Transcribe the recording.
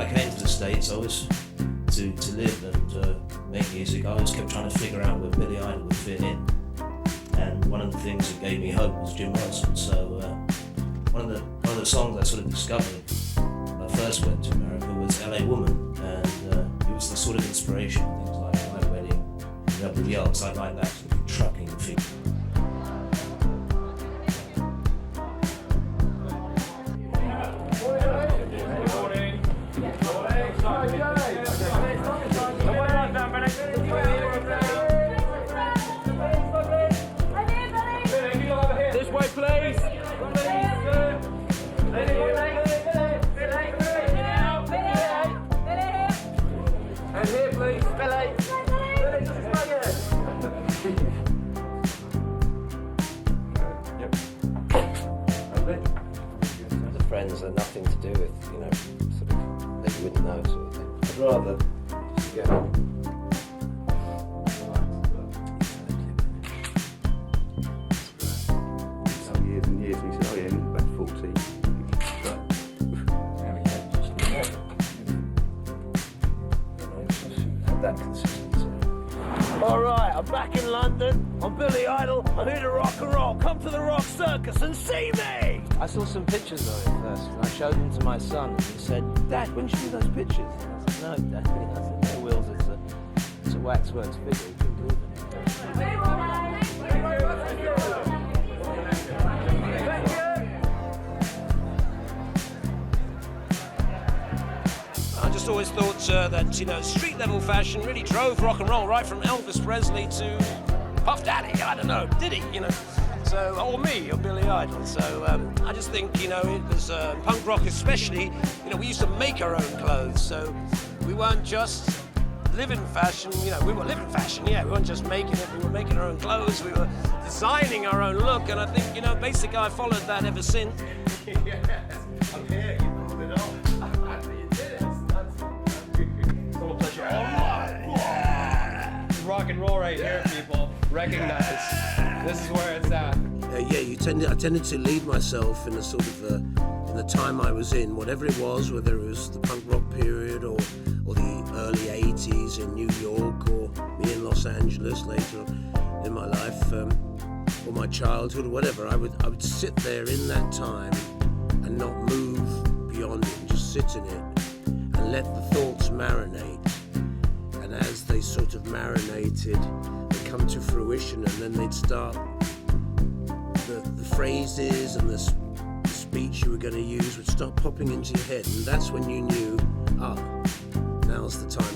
when I came to the States, I was to live and make music. I always kept trying to figure out where Billy Idol would fit in. And one of the things that gave me hope was Jim Morrison. So one of the songs I sort of discovered when I first went to America was LA Woman, and it was the sort of inspiration for things like My Wedding, Rebel Yells. I like that sort of trucking feel. This way, please. And here, please. Billy. Billy, just a second. The friends are nothing to do with, sort of, that you wouldn't know, sort of thing. I'd rather just go. Some years and years, and he said, oh yeah, he's about 40. That consistency. Alright, I'm back in London. I'm Billy Idol. I'm here to rock and roll. Come to the Rock Circus and see me! I saw some pictures of it first, and I showed them to my son, and he said, Dad, when did you do those pictures? And I said, no, Dad. I said, no, Wills, it's a waxworks figure. You couldn't believe it. I just always thought that, street level fashion really drove rock and roll, right from Elvis Presley to Puff Daddy, I don't know, did he, So, or me, or Billy Idol. So I just think, it was punk rock especially, we used to make our own clothes. So we weren't just living fashion, we were living fashion, yeah. We weren't just making it, we were making our own clothes, we were designing our own look. And I think, basically I followed that ever since. Yes, I'm here, you pulled it off. You did it. It's all a pleasure. This is rock and roll right here, people. Recognize. This is where it's at. I tended to lead myself in a sort of in the time I was in, whatever it was, whether it was the punk rock period or the early 80s in New York or me in Los Angeles later in my life, or my childhood or whatever. I would sit there in that time and not move beyond it, and just sit in it and let the thoughts marinate. And as they sort of marinated, they come to fruition, and then they'd start, the phrases and the speech you were going to use would start popping into your head, and that's when you knew, now's the time